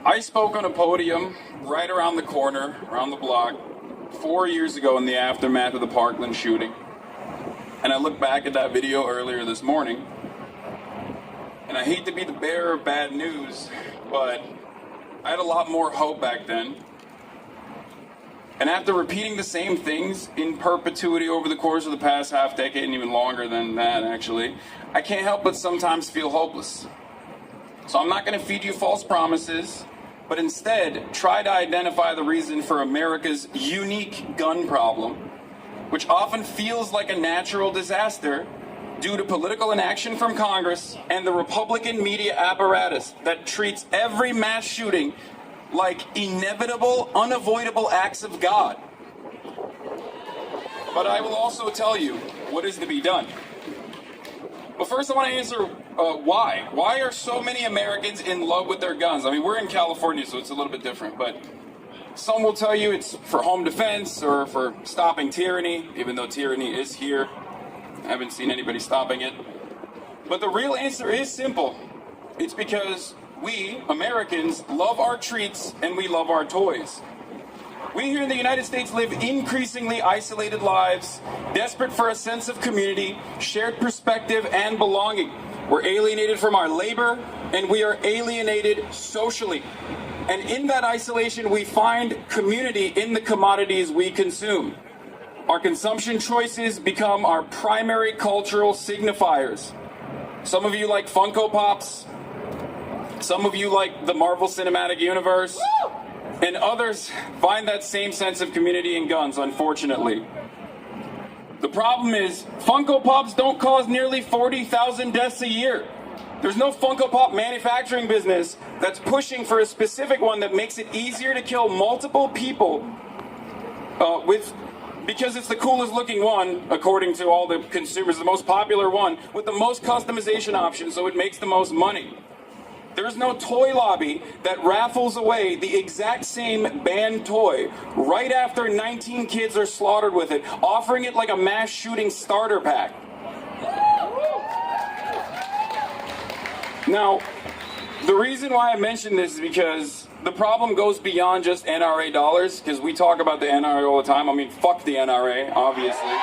I spoke on a podium right around the corner, around the block, 4 years ago in the aftermath of the Parkland shooting. And I look back at that video earlier this morning, and I hate to be the bearer of bad news, but I had a lot more hope back then. And after repeating the same things in perpetuity over the course of the past half decade, and even longer than that actually, I can't help but sometimes feel hopeless. So I'm not going to feed you false promises, but instead try to identify the reason for America's unique gun problem, which often feels like a natural disaster due to political inaction from Congress and the Republican media apparatus that treats every mass shooting like inevitable, unavoidable acts of God. But I will also tell you what is to be done. But first I want to answer why. Why are so many Americans in love with their guns? I mean, we're in California, so it's a little bit different, but some will tell you it's for home defense or for stopping tyranny, even though tyranny is here. I haven't seen anybody stopping it. But the real answer is simple. It's because we, Americans, love our treats and we love our toys. We here in the United States live increasingly isolated lives, desperate for a sense of community, shared perspective, and belonging. We're alienated from our labor, and we are alienated socially. And in that isolation, we find community in the commodities we consume. Our consumption choices become our primary cultural signifiers. Some of you like Funko Pops. Some of you like the Marvel Cinematic Universe. And others find that same sense of community in guns, unfortunately. The problem is, Funko Pops don't cause nearly 40,000 deaths a year. There's no Funko Pop manufacturing business that's pushing for a specific one that makes it easier to kill multiple people because it's the coolest looking one, according to all the consumers, the most popular one, with the most customization options, so it makes the most money. There's no toy lobby that raffles away the exact same banned toy right after 19 kids are slaughtered with it, offering it like a mass shooting starter pack. Now, the reason why I mention this is because the problem goes beyond just NRA dollars, because we talk about the NRA all the time. I mean, fuck the NRA, obviously.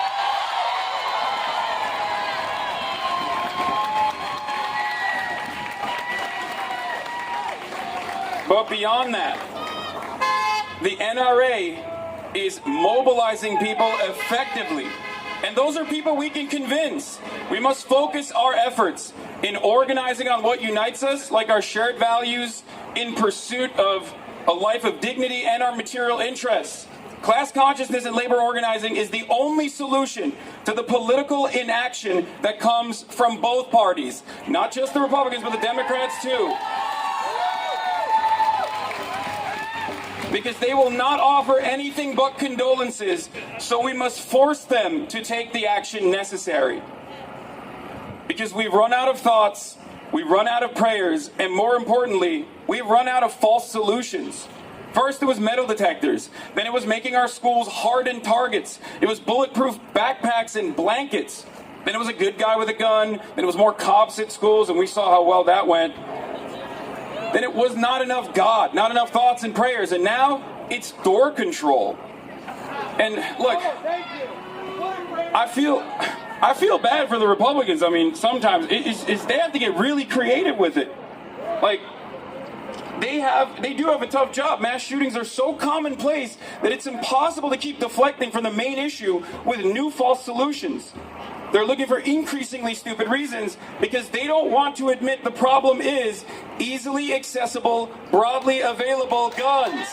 But beyond that, the NRA is mobilizing people effectively. And those are people we can convince. We must focus our efforts in organizing on what unites us, like our shared values in pursuit of a life of dignity and our material interests. Class consciousness and labor organizing is the only solution to the political inaction that comes from both parties. Not just the Republicans, but the Democrats too. Because they will not offer anything but condolences, so we must force them to take the action necessary. Because we've run out of thoughts, we've run out of prayers, and more importantly, we've run out of false solutions. First it was metal detectors, then it was making our schools hardened targets, it was bulletproof backpacks and blankets, then it was a good guy with a gun, then it was more cops at schools, and we saw how well that went. Then it was not enough God, not enough thoughts and prayers, and now it's door control. And look, I feel bad for the Republicans. I mean, sometimes they have to get really creative with it. Like, they do have a tough job. Mass shootings are so commonplace that it's impossible to keep deflecting from the main issue with new false solutions. They're looking for increasingly stupid reasons because they don't want to admit the problem is easily accessible, broadly available guns.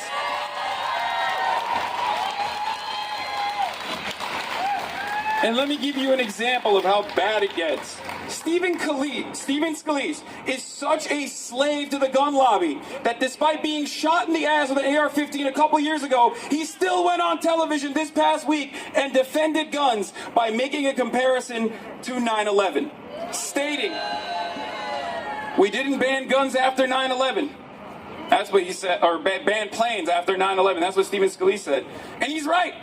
And let me give you an example of how bad it gets. Stephen Scalise is such a slave to the gun lobby that despite being shot in the ass with an AR-15 a couple years ago, he still went on television this past week and defended guns by making a comparison to 9/11, stating, "We didn't ban guns after 9/11. That's what he said, or ban planes after 9/11. That's what Stephen Scalise said. And he's right.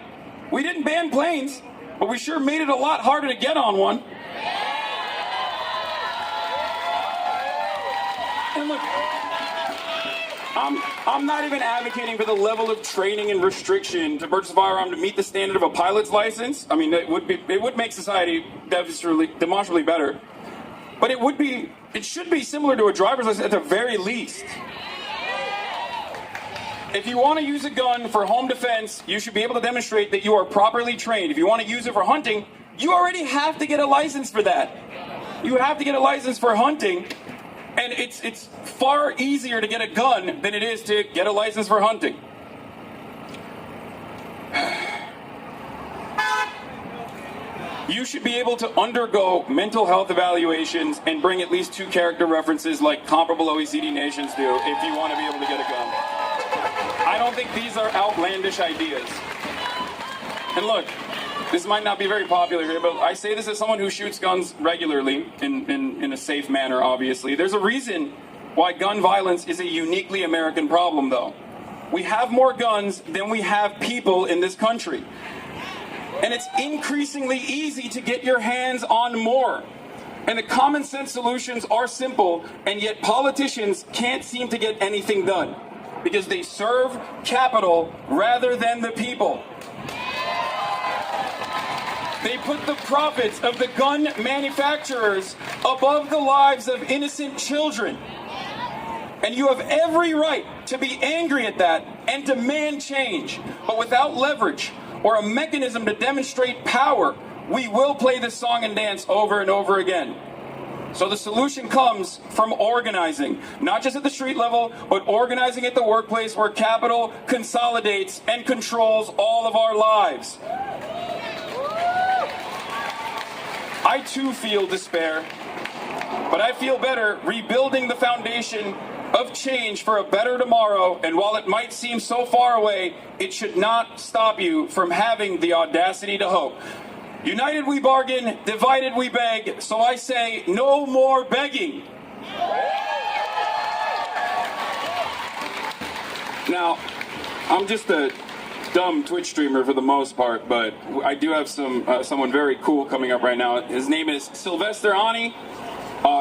We didn't ban planes, but we sure made it a lot harder to get on one. And look, I'm not even advocating for the level of training and restriction to purchase a firearm to meet the standard of a pilot's license. I mean, it would make society demonstrably better. But it should be similar to a driver's license at the very least. If you want to use a gun for home defense, you should be able to demonstrate that you are properly trained. If you want to use it for hunting, you already have to get a license for that. You have to get a license for hunting, and it's far easier to get a gun than it is to get a license for hunting. You should be able to undergo mental health evaluations and bring at least 2 character references like comparable OECD nations do if you want to be able to get a gun. I don't think these are outlandish ideas. And look, this might not be very popular here, but I say this as someone who shoots guns regularly in a safe manner, obviously. There's a reason why gun violence is a uniquely American problem, though. We have more guns than we have people in this country. And it's increasingly easy to get your hands on more. And the common sense solutions are simple, and yet politicians can't seem to get anything done because they serve capital rather than the people. They put the profits of the gun manufacturers above the lives of innocent children. And you have every right to be angry at that and demand change. But without leverage or a mechanism to demonstrate power, we will play this song and dance over and over again. So the solution comes from organizing, not just at the street level, but organizing at the workplace where capital consolidates and controls all of our lives. I too feel despair, but I feel better rebuilding the foundation of change for a better tomorrow, and while it might seem so far away, it should not stop you from having the audacity to hope. United we bargain, divided we beg, so I say no more begging. Now, I'm just a dumb Twitch streamer for the most part, but I do have someone very cool coming up right now. His name is Sylvester Ani.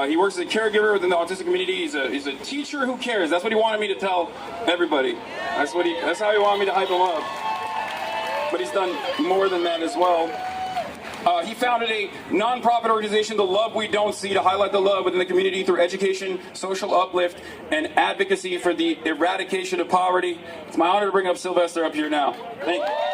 He works as a caregiver within the autistic community. He's a teacher who cares. That's what he wanted me to tell everybody. That's how he wanted me to hype him up. But he's done more than that as well. He founded a non-profit organization, The Love We Don't See, to highlight the love within the community through education, social uplift, and advocacy for the eradication of poverty. It's my honor to bring up Sylvester up here now. Thank you.